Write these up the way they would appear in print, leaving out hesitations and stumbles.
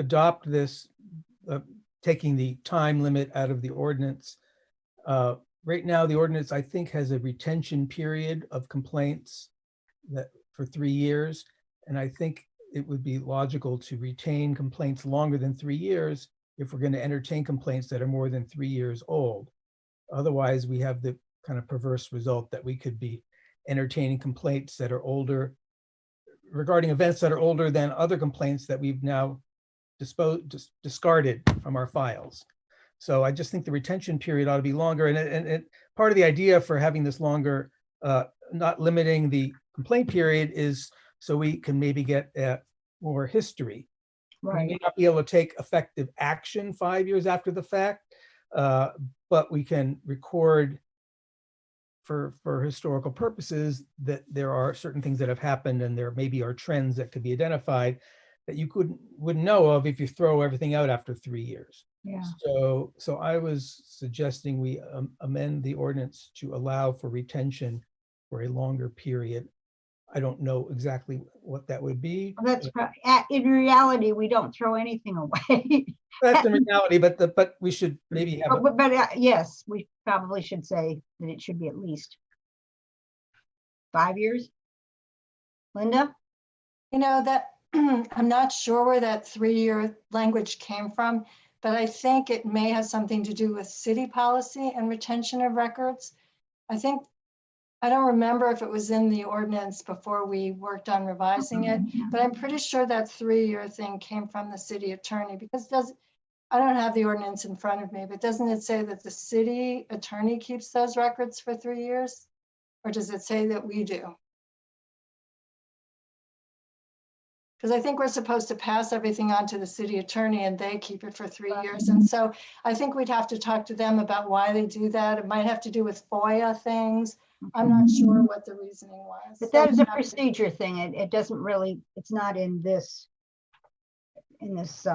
adopt this, taking the time limit out of the ordinance. Right now, the ordinance, I think, has a retention period of complaints that for 3 years. And I think it would be logical to retain complaints longer than 3 years if we're going to entertain complaints that are more than 3 years old. Otherwise, we have the kind of perverse result that we could be entertaining complaints that are older, regarding events that are older than other complaints that we've now discarded from our files. So I just think the retention period ought to be longer. And part of the idea for having this longer, not limiting the complaint period, is so we can maybe get more history. Right. We may not be able to take effective action 5 years after the fact, but we can record for historical purposes that there are certain things that have happened, and there maybe are trends that could be identified that you wouldn't know of if you throw everything out after 3 years. Yeah. So I was suggesting we amend the ordinance to allow for retention for a longer period. I don't know exactly what that would be. That's in reality, we don't throw anything away. That's the reality, but we should maybe have. Yes, we probably should say that it should be at least 5 years. Linda? You know, that I'm not sure where that 3-year language came from, but I think it may have something to do with city policy and retention of records. I don't remember if it was in the ordinance before we worked on revising it, but I'm pretty sure that 3-year thing came from the city attorney, because I don't have the ordinance in front of me, but doesn't it say that the city attorney keeps those records for 3 years? Or does it say that we do? Because I think we're supposed to pass everything on to the city attorney and they keep it for 3 years. And so I think we'd have to talk to them about why they do that. It might have to do with FOIA things. I'm not sure what the reasoning was. But that is a procedure thing. It doesn't really, it's not in this, is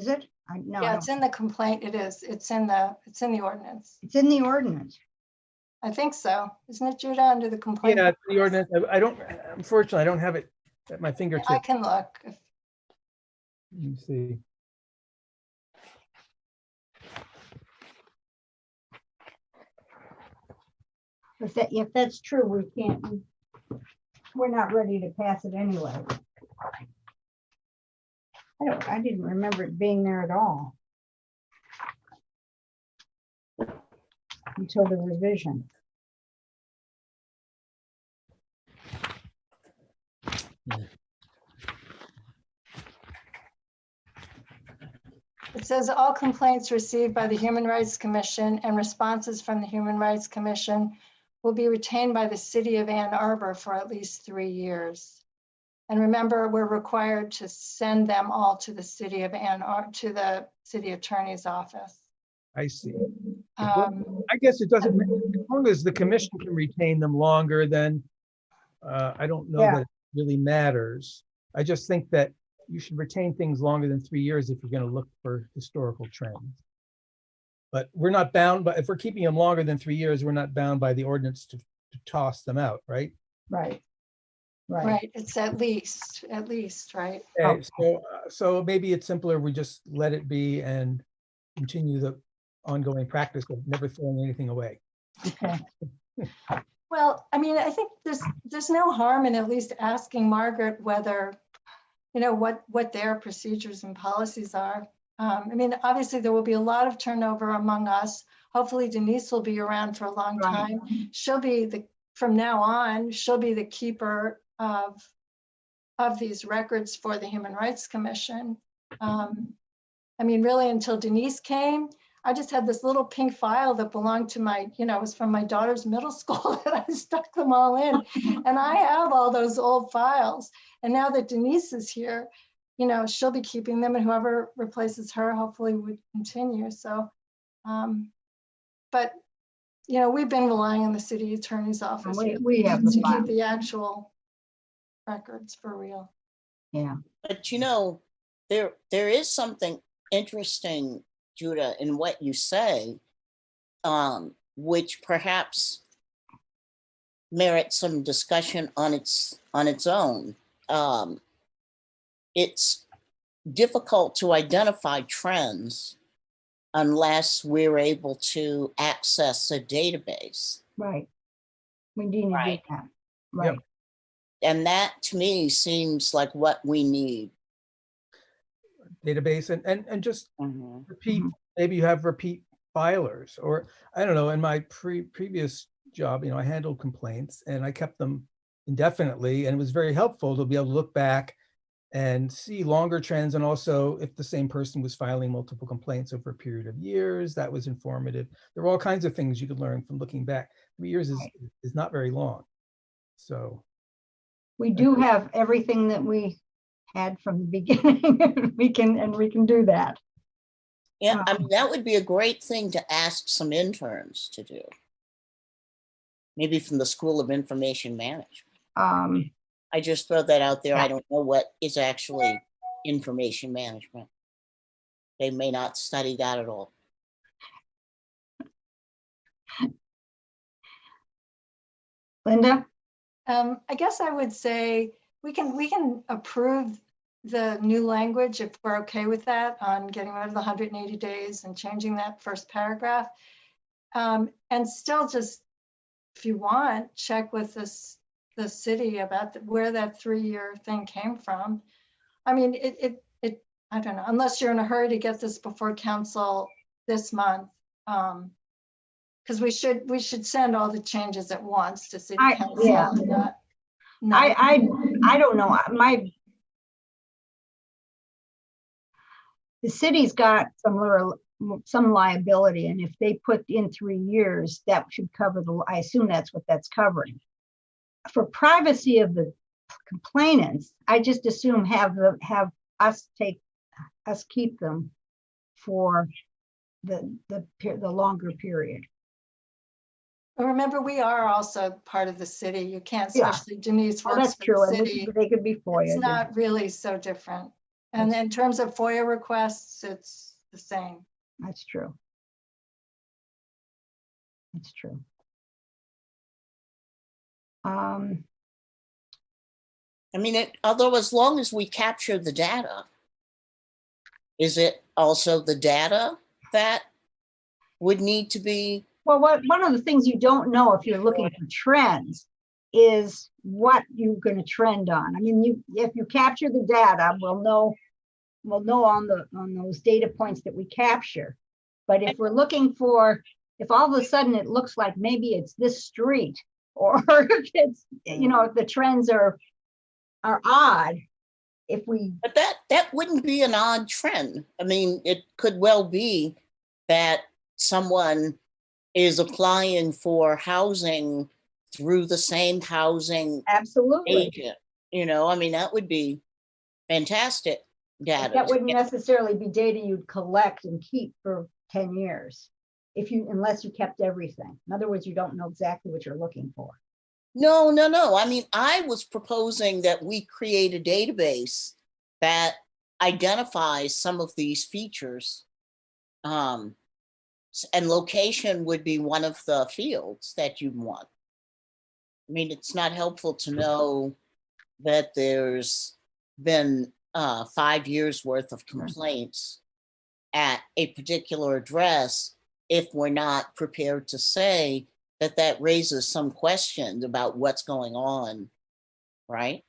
it? No. Yeah, it's in the complaint. It is. It's in the ordinance. It's in the ordinance. I think so. Isn't it, Judah, under the complaint? Yeah, it's the ordinance. Unfortunately, I don't have it at my fingertips. I can look. Let me see. If that's true, we're not ready to pass it anyway. I didn't remember it being there at all until the revision. It says all complaints received by the Human Rights Commission and responses from the Human Rights Commission will be retained by the city of Ann Arbor for at least 3 years. And remember, we're required to send them all to the city of to the city attorney's office. I see. I guess it doesn't matter. As long as the commission can retain them longer, then I don't know that it really matters. I just think that you should retain things longer than 3 years if you're going to look for historical trends. But we're not bound, but if we're keeping them longer than 3 years, we're not bound by the ordinance to toss them out, right? Right. Right. It's at least, right? Okay, so maybe it's simpler. We just let it be and continue the ongoing practice of never throwing anything away. Okay. Well, I mean, I think there's no harm in at least asking Margaret whether, you know, what their procedures and policies are. I mean, obviously there will be a lot of turnover among us. Hopefully Denise will be around for a long time. She'll be from now on, she'll be the keeper of these records for the Human Rights Commission. I mean, really until Denise came, I just had this little pink file that belonged to my, you know, it was from my daughter's middle school and I stuck them all in. And I have all those old files. And now that Denise is here, you know, she'll be keeping them, and whoever replaces her hopefully would continue. So, but, you know, we've been relying on the city attorney's office we have to keep the actual records for real. Yeah. But, you know, there is something interesting, Judah, in what you say, which perhaps merits some discussion on its own. it's difficult to identify trends unless we're able to access a database. Right. We need to do Right. that. Right. And that to me seems like what we need. Database and just Mhm. repeat, Mhm. maybe you have repeat filers, or I don't know, in my previous job, I handled complaints and I kept them indefinitely, and it was very helpful to be able to look back and see longer trends, and also if the same person was filing multiple complaints over a period of years, that was informative. There were all kinds of things you could learn from looking back. 3 years Right. is not very long. So We do have everything that we had from the beginning. we can do that. Yeah, I mean, that would be a great thing to ask some interns to do. Maybe from the School of Information Management. I just throw that out there. I don't know what is actually information management. They may not study that at all. Linda? I guess I would say we can approve the new language if we're okay with that, on getting rid of the 180 days and changing that first paragraph. And still just, if you want, check with the city about where that 3-year thing came from. I mean, I don't know, unless you're in a hurry to get this before council this month. Because we should send all the changes at once to city council. Yeah. And not I don't know. The city's got some liability, and if they put in 3 years, that should cover I assume that's what that's covering. For privacy of the complainants, I just assume have us keep them for the longer period. But remember, we are also part of the city. You can't, Yeah. especially Denise Well, works that's for true, the and city. they could be FOIA. It's not really so different. And in terms of FOIA requests, it's the same. That's true. That's true. I mean, although as long as we capture the data, is it also the data that would need to be? Well, one of the things you don't know if you're looking for trends is what you're going to trend on. I mean, if you capture the data, we'll know on those data points that we capture. But if we're looking for, if all of a sudden it looks like maybe it's this street, or if it's, if the trends are odd, But that wouldn't be an odd trend. I mean, it could well be that someone is applying for housing through the same housing absolutely. agent. I mean, that would be fantastic data. That wouldn't necessarily be data you'd collect and keep for 10 years unless you kept everything. In other words, you don't know exactly what you're looking for. No. I mean, I was proposing that we create a database that identifies some of these features. And location would be one of the fields that you'd want. I mean, it's not helpful to know that there's been 5 years worth of complaints at a particular address if we're not prepared to say that raises some questions about what's going on, right?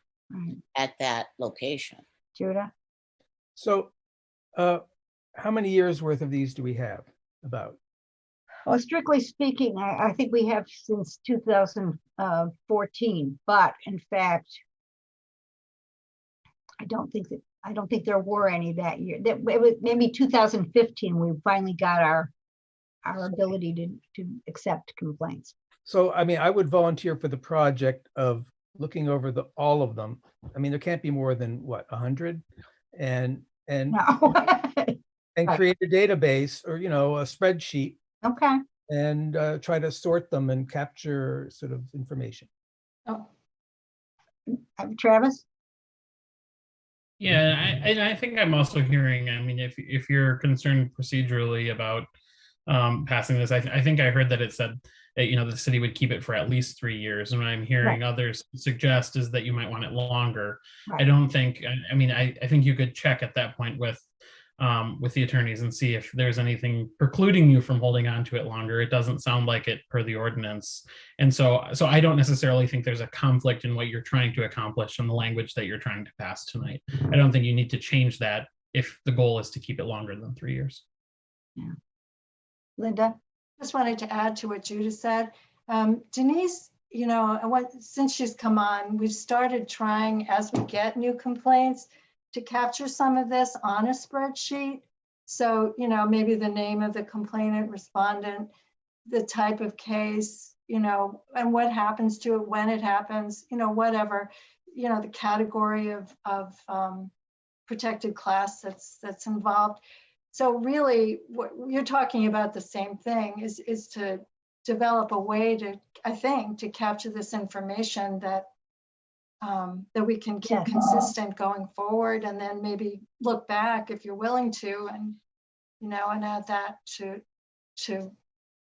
At that location. Judah? So how many years worth of these do we have about? Well, strictly speaking, I think we have since 2014, but in fact, I don't think there were any that year. That it was maybe 2015 we finally got our ability to accept complaints. So, I mean, I would volunteer for the project of looking over all of them. I mean, there can't be more than 100, and No. and Right. create a database or a spreadsheet, Okay. and try to sort them and capture sort of information. Oh, Travis? Yeah, I think I'm also hearing, I mean, if you're concerned procedurally about passing this, I think I heard that it said the city would keep it for at least 3 years. And what I'm hearing others suggest is that you might want it longer. I Right. don't think, I mean, I think you could check at that point with the attorneys and see if there's anything precluding you from holding on to it longer. It doesn't sound like it per the ordinance. And so I don't necessarily think there's a conflict in what you're trying to accomplish and the language that you're trying to pass tonight. I don't think you need to change that if the goal is to keep it longer than 3 years. Linda? Just wanted to add to what Judah said. Denise, since she's come on, we've started trying, as we get new complaints, to capture some of this on a spreadsheet. So, maybe the name of the complainant, respondent, the type of case, and what happens to it, when it happens, whatever, the category of protected class that's involved. So really, what you're talking about, the same thing, is to develop a way to, I think, to capture this information that we can keep consistent going forward, and then maybe look back if you're willing to, and add that to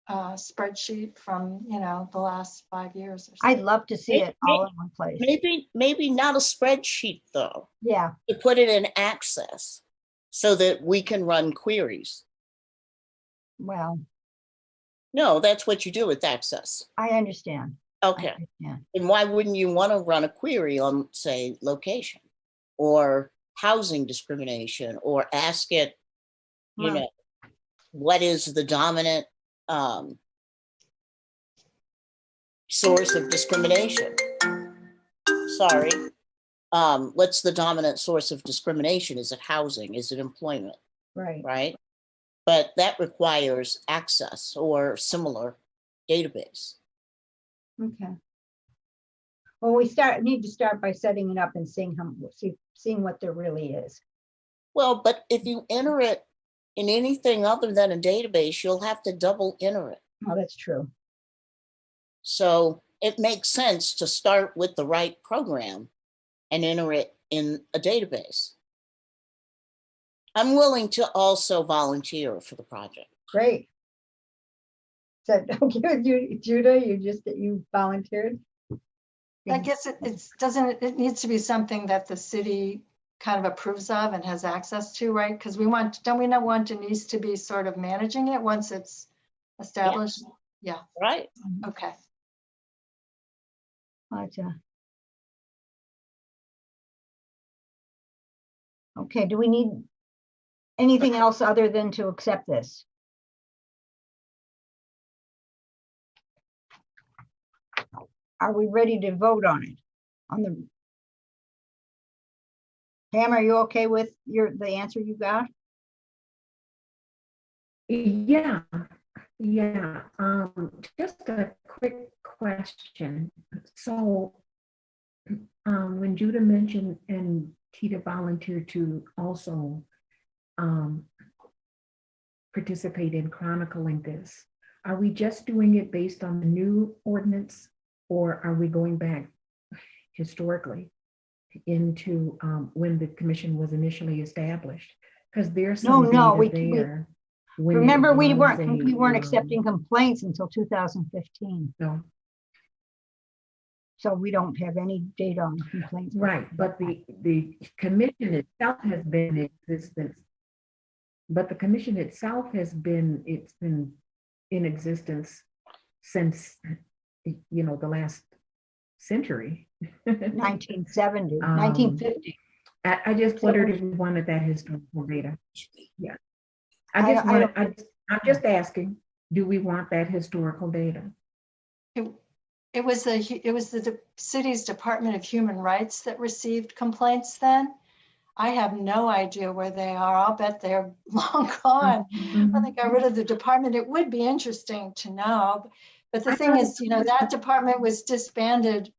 spreadsheet from the last 5 years or so. I'd love to see it all in one place. Maybe not a spreadsheet though, Yeah, to put it in Access so that we can run queries. well, No, that's what you do with Access. I understand. I Okay. understand. And why wouldn't you want to run a query on, say, location or housing discrimination, or ask it, Well- what is the dominant source of discrimination? Sorry. What's the dominant source of discrimination? Is it housing? Is it employment? Right. Right? But that requires Access or similar database. Okay. Well, we need to start by setting it up and seeing what there really is. Well, but if you enter it in anything other than a database, you'll have to double enter it. Oh, that's true. So it makes sense to start with the right program and enter it in a database. I'm willing to also volunteer for the project. Great. Is that okay with you, Judah? You volunteered? I guess it needs to be something that the city kind of approves of and has access to, right? Because don't we not want Denise to be sort of managing it once it's established? Yeah, Right. okay. Gotcha. Okay, do we need anything else other than to accept this? Are we ready to vote on it? Pam, are you okay with the answer you got? Yeah. Just a quick question. So when Judah mentioned and Tita volunteered to also participate in chronicling this, are we just doing it based on the new ordinance, or are we going back historically into when the commission was initially established? Because there's some No, data there. when it Remember, we was weren't accepting complaints until 2015. No, So we don't have any data on complaints. right, but the commission itself has been in existence. But the commission itself it's been in existence since the last century. 1970, 1950. I just wondered if we wanted that historical data. Yeah, I'm just asking, do we want that historical data? It was the city's Department of Human Rights that received complaints then. I have no idea where they are. I'll bet they're long gone. When they got rid of the department, it would be interesting to know. But the thing is, that department was disbanded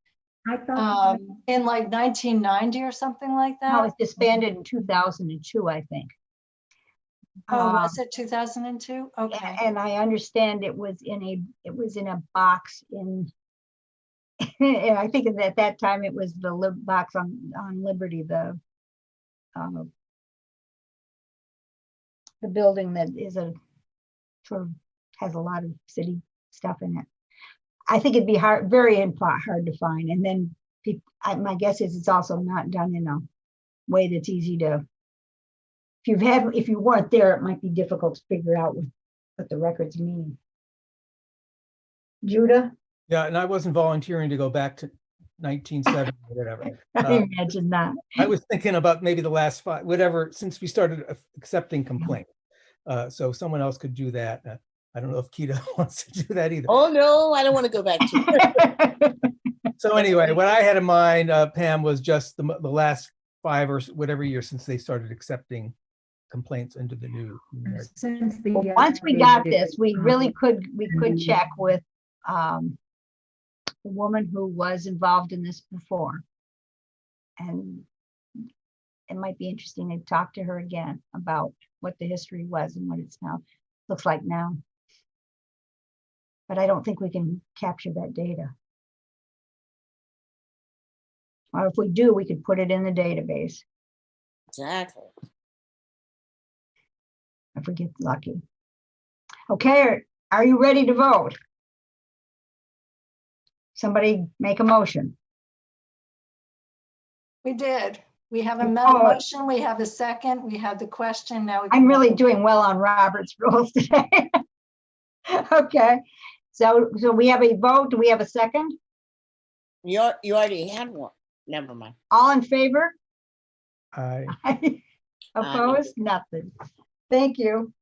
I thought in like 1990 or something like No, it that. was disbanded in 2002, I think. Oh, was it 2002? Okay. And I understand it was in a box in, and I think at that time it was the box on Liberty, the building that is sort of has a lot of city stuff in it. I think it'd be hard, very hard to find. And then my guess is it's also not done in a way that's easy to, if you weren't there, it might be difficult to figure out what the records mean. Judah? Yeah, and I wasn't volunteering to go back to 1970 or whatever. I imagine not. I was thinking about maybe the last 5, whatever, since we started accepting complaints. So someone else could do that. I don't know if Keita wants to do that either. Oh, no, I don't want to go back to. So anyway, what I had in mind, Pam, was just the last 5 or whatever years since they started accepting complaints into the new. Since the, Well, once we got this, we really could check with the woman who was involved in this before. And it might be interesting to talk to her again about what the history was and what it's now looks like now. But I don't think we can capture that data. Or if we do, we could put it in the database Exactly. if we get lucky. Okay, are you ready to vote? Somebody make a motion. We did. We have a Oh. motion, we have a second, we have the question, now. I'm really doing well on Robert's rules today. Okay, so we have a vote. Do we have a second? You already had one. Never mind. All in favor? I Opposed? Nothing. Thank you.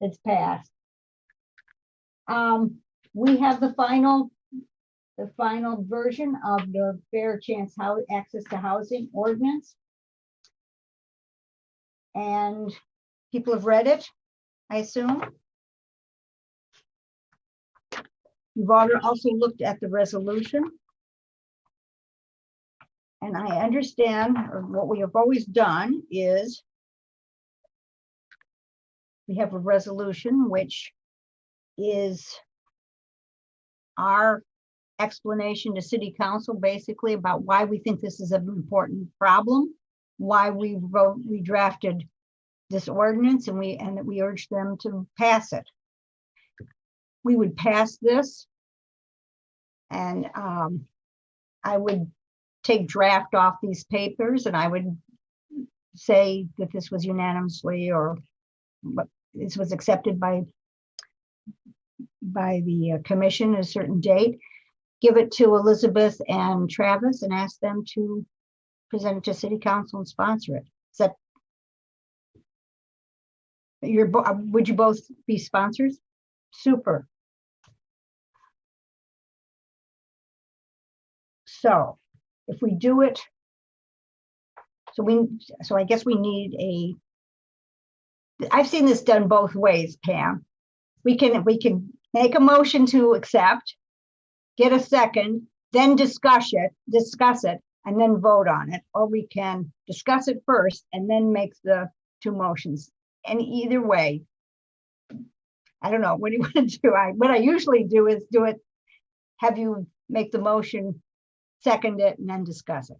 It's passed. We have the final version of the Fair Chance Access to Housing Ordinance. And people have read it, I assume. You've also looked at the resolution. And I understand, or what we have always done is we have a resolution, which is our explanation to City Council, basically about why we think this is an important problem, why we drafted this ordinance, and that we urge them to pass it. We would pass this, and I would take draft off these papers, and I would say that this was unanimously, or this was accepted by the commission at a certain date. Give it to Elizabeth and Travis and ask them to present it to City Council and sponsor it. Is that would you both be sponsors? Super. So if we do it, so I guess we need I've seen this done both ways, Pam. We can make a motion to accept, get a second, then discuss it, and then vote on it. Or we can discuss it first and then make the 2 motions. And either way, I don't know, what do you want to do? What I usually do is have you make the motion, second it, and then discuss it.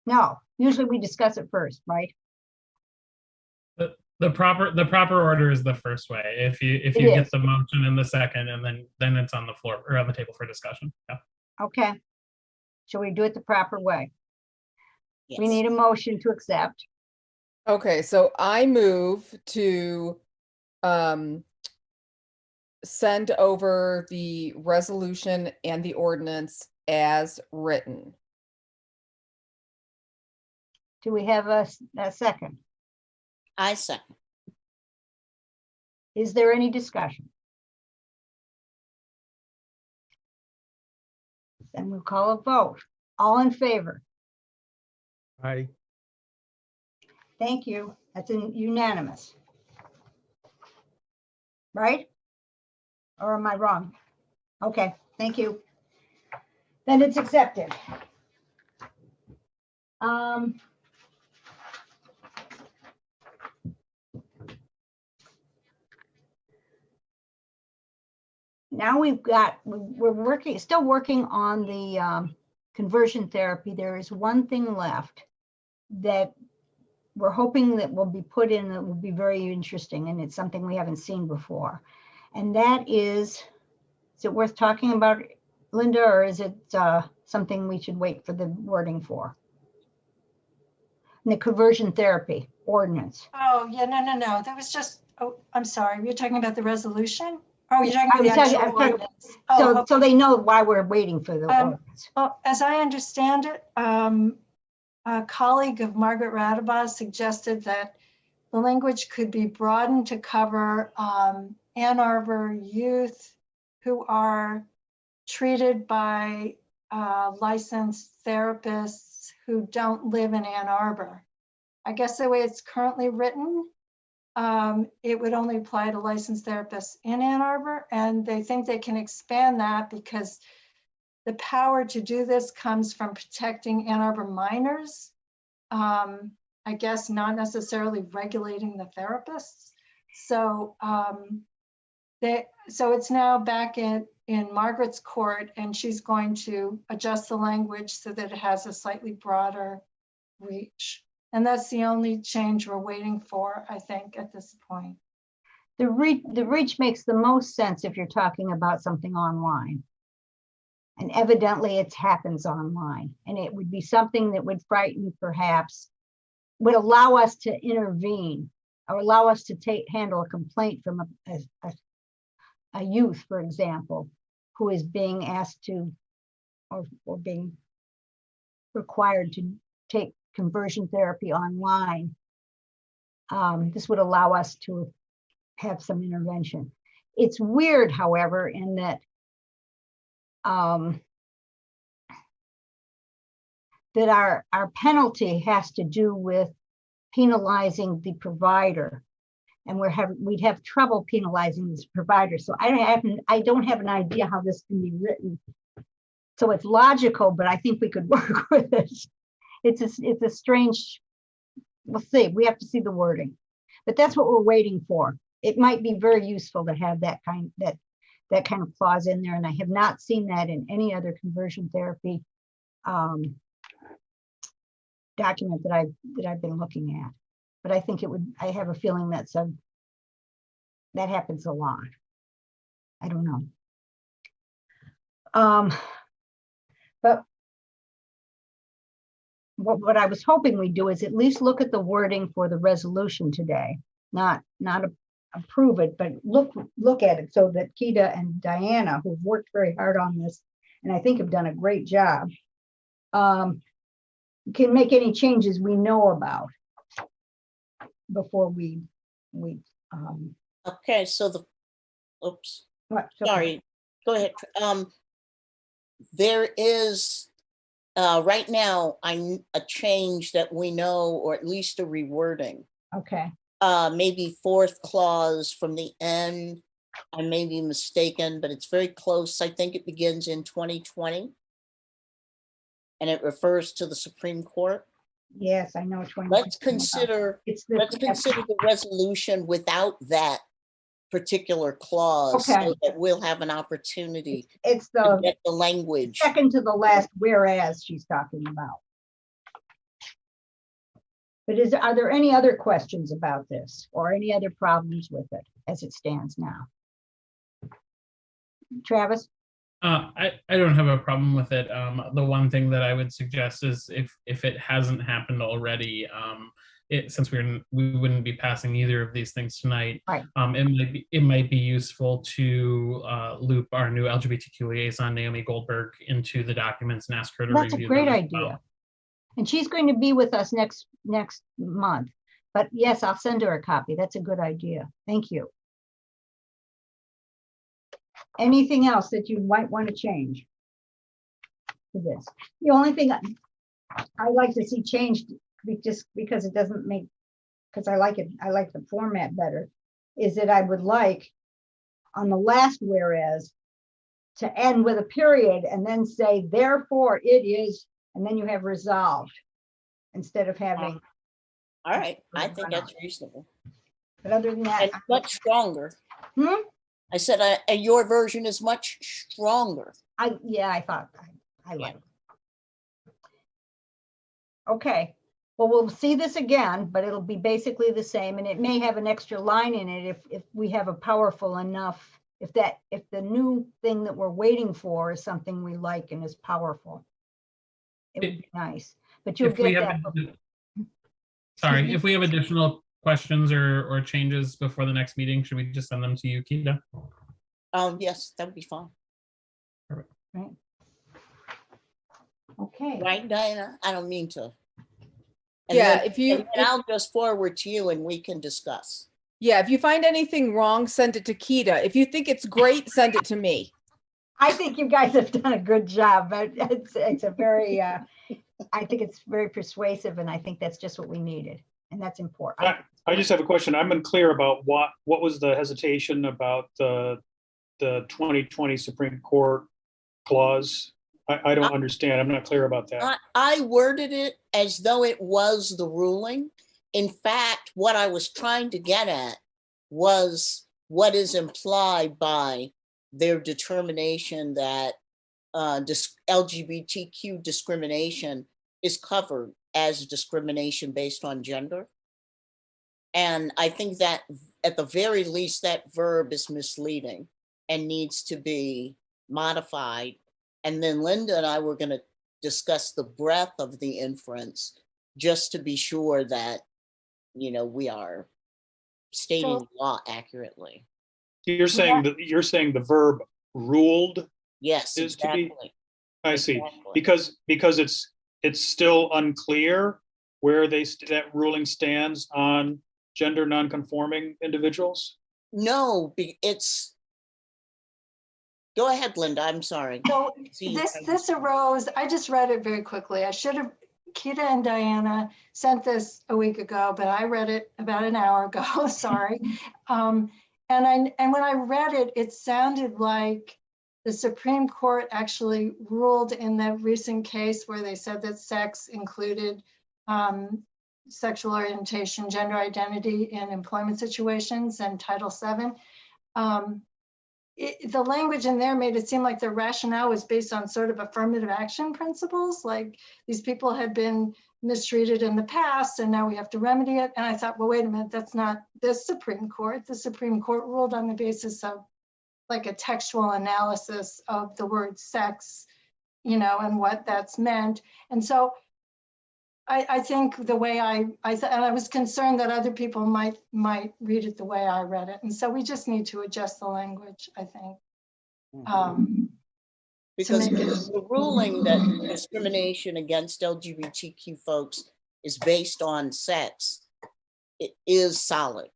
No, usually we discuss it first, right? The proper order is the first way. If you get the motion in the second, and then it's on the floor or on the table for discussion. Yeah. Okay. Shall we do it the proper way? Yes. We need a motion to accept. Okay, so I move to send over the resolution and the ordinance as written. Do we have a second? I second. Is there any discussion? Then we'll call a vote. All in favor? Thank you. That's unanimous. Right? Or am I wrong? Okay, thank you. Then it's accepted. Now we're still working on the conversion therapy. There is one thing left that we're hoping that will be put in that will be very interesting, and it's something we haven't seen before. And that is it worth talking about, Linda, or is it something we should wait for the wording for? And the conversion therapy ordinance. Oh, yeah, no. That was just, oh, I'm sorry. You're talking about the resolution? Oh, you're talking I about the was talking- actual I'm talking- ordinance. Oh, So, okay. so they know why we're waiting for the Um, ordinance. Well, as I understand it, a colleague of Margaret Radabas suggested that the language could be broadened to cover Ann Arbor youth who are treated by licensed therapists who don't live in Ann Arbor. I guess the way it's currently written, it would only apply to licensed therapists in Ann Arbor, and they think they can expand that because the power to do this comes from protecting Ann Arbor minors. I guess not necessarily regulating the therapists. So so it's now back in Margaret's court, and she's going to adjust the language so that it has a slightly broader reach. And that's the only change we're waiting for, I think, at this point. The reach makes the most sense if you're talking about something online. And evidently it happens online. And it would be something that would frighten, perhaps, would allow us to intervene or allow us to handle a complaint from a youth, for example, who is being asked to or being required to take conversion therapy online. This would allow us to have some intervention. It's weird, however, in that that our penalty has to do with penalizing the provider, and we'd have trouble penalizing this provider. So I don't have an idea how this can be written. So it's logical, but I think we could work with it. It's a strange. We'll see. We have to see the wording, but that's what we're waiting for. It might be very useful to have that kind of clause in there, and I have not seen that in any other conversion therapy document that I've been looking at. But I think it would. I have a feeling that happens a lot. I don't know. But what I was hoping we'd do is at least look at the wording for the resolution today, not approve it, but look at it so that Keita and Diana, who've worked very hard on this, and I think have done a great job, can make any changes we know about before we Okay, so oops, what, sorry, go ahead. There is right now a change that we know, or at least a rewording. Okay. Maybe fourth clause from the end. I may be mistaken, but it's very close. I think it begins in 2020. And it refers to the Supreme Court. Yes, I know which one. Let's consider the resolution without that particular clause, Okay. so that we'll have an opportunity It's to the get the language. second to the last whereas she's talking about. But are there any other questions about this or any other problems with it as it stands now? Travis? I don't have a problem with it. The one thing that I would suggest is if it hasn't happened already, since we wouldn't be passing either of these things tonight, right. It might be useful to loop our new LGBTQ liaison, Naomi Goldberg, into the documents and ask her to That's review a great them as idea. well. And she's going to be with us next month. But yes, I'll send her a copy. That's a good idea. Thank you. Anything else that you might want to change to this? The only thing I like to see changed, just because it doesn't make, because I like it, I like the format better, is that I would like on the last whereas to end with a period and then say, therefore it is, and then you have resolved instead of having. All right, I think that's reasonable. But other than that, And much stronger. I said your version is much stronger. I thought I like it. Okay, well, we'll see this again, but it'll be basically the same, and it may have an extra line in it if we have a powerful enough If the new thing that we're waiting for is something we like and is powerful, it would be nice, but you'll If we get have, that. sorry, if we have additional questions or changes before the next meeting, should we just send them to you, Kita? Yes, that would be fine. Right. Okay. Right, Diana? I don't mean to. And Yeah, then- if you, and then I'll just forward to you and we can discuss. yeah, if you find anything wrong, send it to Kita. If you think it's great, send it to me. I think you guys have done a good job, but it's a very, I think it's very persuasive, and I think that's just what we needed, and that's important. I just have a question. I'm unclear about what was the hesitation about the 2020 Supreme Court clause? I don't understand. I'm not clear about that. I worded it as though it was the ruling. In fact, what I was trying to get at was what is implied by their determination that LGBTQ discrimination is covered as discrimination based on gender. And I think that at the very least, that verb is misleading and needs to be modified. And then Linda and I were going to discuss the breadth of the inference just to be sure that, you know, we are stating the law accurately. You're saying the verb ruled Yes, is to be- exactly. I see. Exactly. Because it's still unclear where that ruling stands on gender nonconforming individuals? No, it's, go ahead, Linda, I'm sorry. So See, this arose, I just read it very quickly. I should have, Kita and Diana sent this a week ago, but I read it about an hour ago, sorry. And when I read it, it sounded like the Supreme Court actually ruled in the recent case where they said that sex included sexual orientation, gender identity in employment situations and Title VII. The language in there made it seem like the rationale was based on sort of affirmative action principles, like these people had been mistreated in the past and now we have to remedy it. And I thought, well, wait a minute, that's not this Supreme Court. The Supreme Court ruled on the basis of like a textual analysis of the word sex, you know, and what that's meant. And so I think the way and I was concerned that other people might read it the way I read it. And so we just need to adjust the language, I think. because make it- the ruling that discrimination against LGBTQ folks is based on sex, it is solid,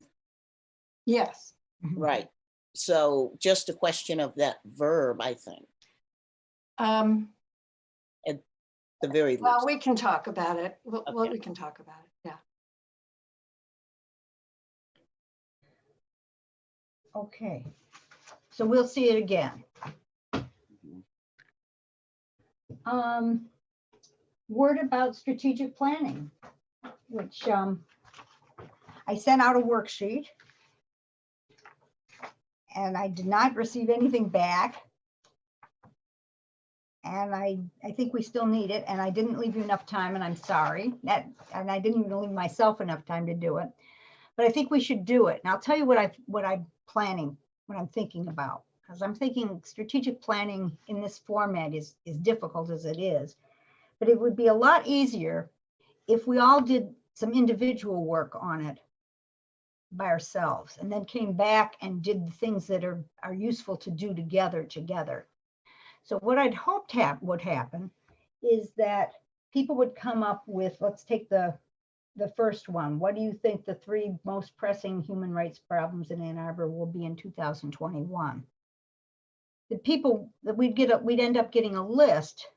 Yes. right? So just a question of that verb, I think, the very least. Well, we can talk about it. We can talk about it. Yeah. Okay, so we'll see it again. Word about strategic planning, which I sent out a worksheet and I did not receive anything back. And I think we still need it, and I didn't leave you enough time, and I'm sorry. And I didn't even leave myself enough time to do it. But I think we should do it. And I'll tell you what I'm planning, what I'm thinking about. Because I'm thinking strategic planning in this format is difficult as it is. But it would be a lot easier if we all did some individual work on it by ourselves, and then came back and did the things that are useful to do together. So what I'd hoped would happen is that people would come up with, let's take the first one. What do you think the 3 most pressing human rights problems in Ann Arbor will be in 2021? The people that we'd end up getting a list.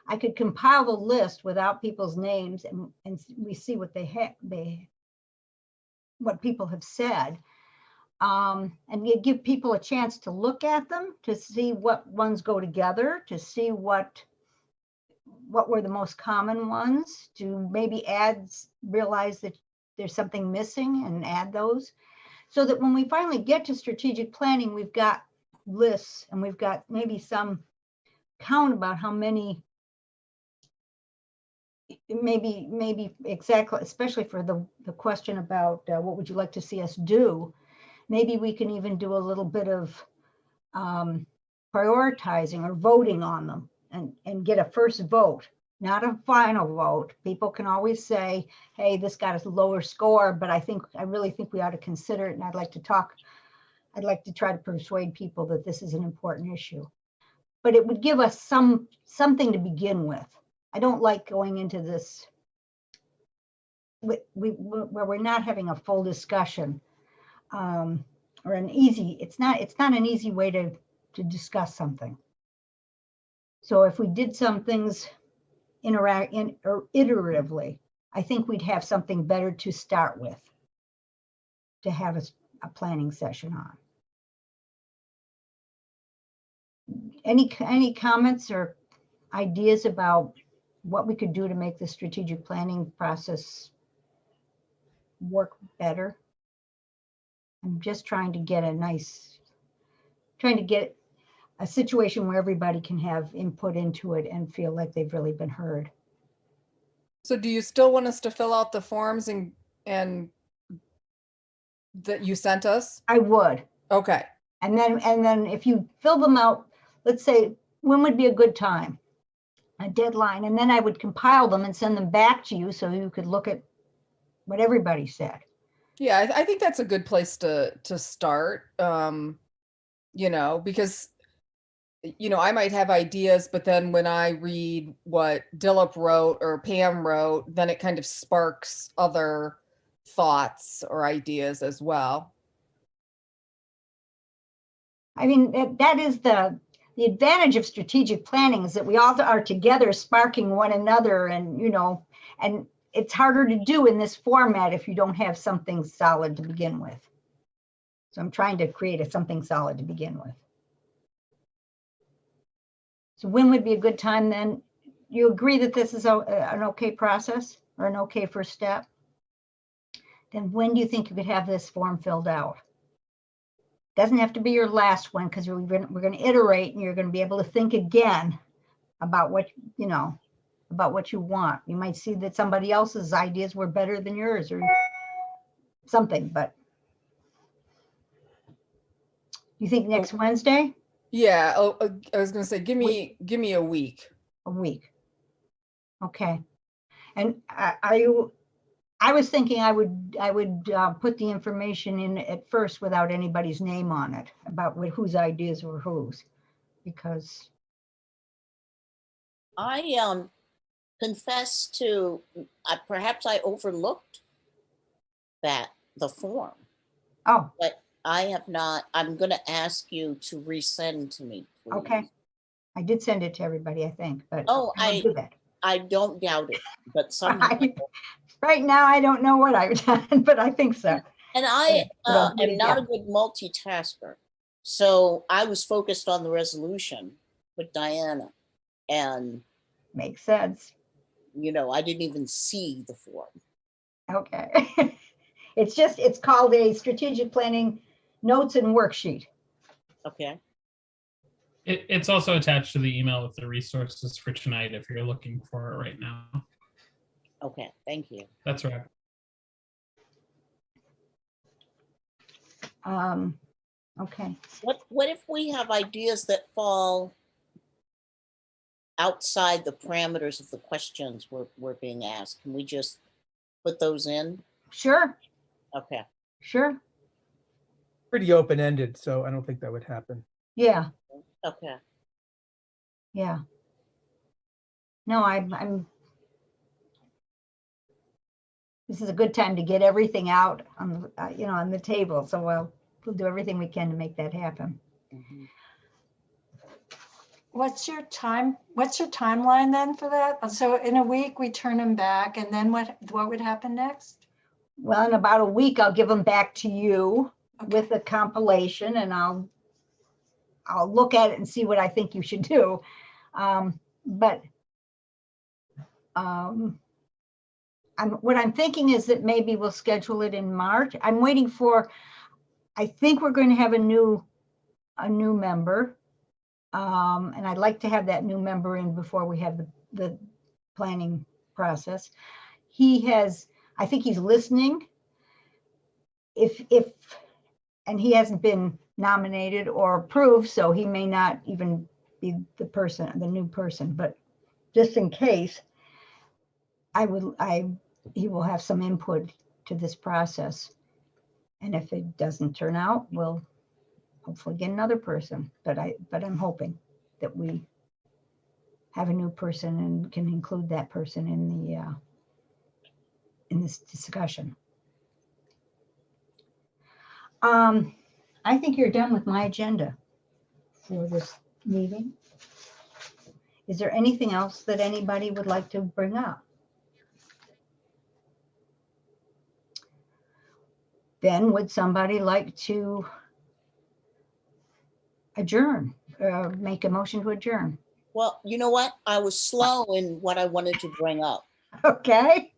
I could compile the list without people's names, and we see what what people have said. And you give people a chance to look at them, to see what ones go together, to see what were the most common ones, to maybe realize that there's something missing and add those, so that when we finally get to strategic planning, we've got lists and we've got maybe some count about how many, maybe exactly, especially for the question about what would you like to see us do. Maybe we can even do a little bit of prioritizing or voting on them and get a first vote, not a final vote. People can always say, hey, this got a lower score, but I really think we ought to consider it. And I'd like to try to persuade people that this is an important issue. But it would give us something to begin with. I don't like going into this where we're not having a full discussion, or it's not an easy way to discuss something. So if we did some things iteratively, I think we'd have something better to start with, to have a planning session on. Any comments or ideas about what we could do to make the strategic planning process work better? I'm just trying to get a situation where everybody can have input into it and feel like they've really been heard. So do you still want us to fill out the forms and that you sent us? I would. Okay. And then if you fill them out, let's say, when would be a good time? A deadline. And then I would compile them and send them back to you so you could look at what everybody said. Yeah, I think that's a good place to start. Because I might have ideas, but then when I read what Dilip wrote or Pam wrote, then it kind of sparks other thoughts or ideas as well. I mean, that is the advantage of strategic planning, is that we all are together sparking one another, and it's harder to do in this format if you don't have something solid to begin with. So I'm trying to create something solid to begin with. So when would be a good time then? You agree that this is an okay process or an okay first step? Then when do you think you could have this form filled out? Doesn't have to be your last one, because we're going to iterate, and you're going to be able to think again about what you want. You might see that somebody else's ideas were better than yours or something, but you think next Wednesday? Yeah. Oh, I was going to say, give me a week. A week. Okay. And I was thinking I would put the information in at first without anybody's name on it, about whose ideas were whose, because I confess to, perhaps I overlooked the form, oh, but I have not. I'm going to ask you to resend to me, please. okay. I did send it to everybody, I think, but Oh, I'll do that. I don't doubt it, but somehow. Right now, I don't know what I've done, but I think so. And I But I'll do it am not a again. good multitasker. So I was focused on the resolution with Diana. And, Makes sense. I didn't even see the form. Okay. It's called a strategic planning notes and worksheet. Okay. It's also attached to the email with the resources for tonight if you're looking for it right now. Okay. Thank you. That's right. Okay. What if we have ideas that fall outside the parameters of the questions we're being asked? Can we just put those in? Sure. Okay. Sure. Pretty open-ended, so I don't think that would happen. Yeah. Okay. Yeah. No, I'm. This is a good time to get everything out on on the table. So we'll do everything we can to make that happen. Mhm. What's your timeline then for that? So in a week we turn them back, and then what would happen next? Well, in about a week, I'll give them back to you with a compilation, and I'll look at it and see what I think you should do. What I'm thinking is that maybe we'll schedule it in March. I'm waiting for, I think we're going to have a new member. And I'd like to have that new member in before we have the planning process. I think he's listening. And he hasn't been nominated or approved, so he may not even be the new person, but just in case, he will have some input to this process. And if it doesn't turn out, we'll hopefully get another person, but I'm hoping that we have a new person and can include that person in this discussion. I think you're done with my agenda for this meeting. Is there anything else that anybody would like to bring up? Then would somebody like to adjourn, make a motion to adjourn? Well, you know what? I was slow in what I wanted to bring up. Okay.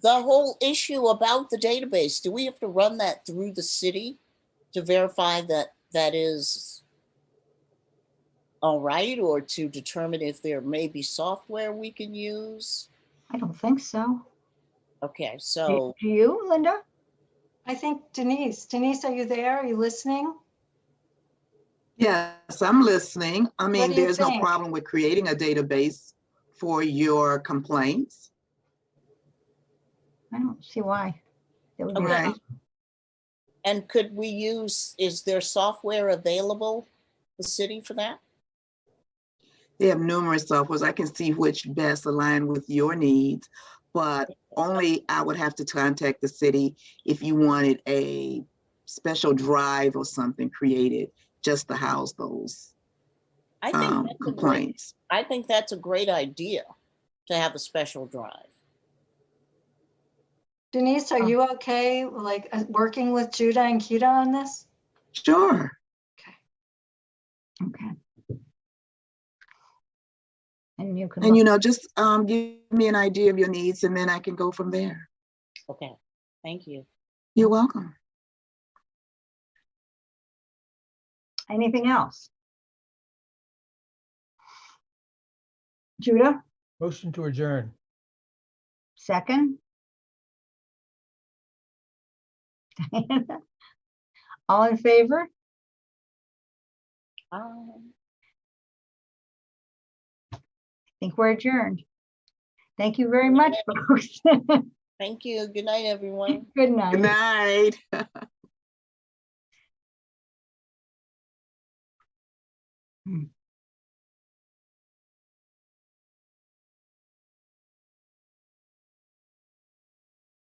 The whole issue about the database, do we have to run that through the city to verify that that is all right, or to determine if there may be software we can use? I don't think so. Okay, Do so do you, Linda? I think Denise, are you there? Are you listening? Yes, I'm listening. I What mean, do you there's no think? problem with creating a database for your complaints. I don't see why. That would be a Okay. problem. and could we use, is there software available, the city, for that? They have numerous softwares. I can see which best align with your needs, but only I would have to contact the city if you wanted a special drive or something created just to house those I think that's a great, complaints. I think that's a great idea, to have a special drive. Denise, are you okay, like, working with Judah and Kita on this? Sure. Okay. And you can, And look- just give me an idea of your needs and then I can go from there. Okay, thank you. You're welcome. anything else? Judah, Motion to adjourn. second? All in favor? I think we're adjourned. Thank you very much, folks. Thank you. Good night, everyone. Good night. Good night. Hmm.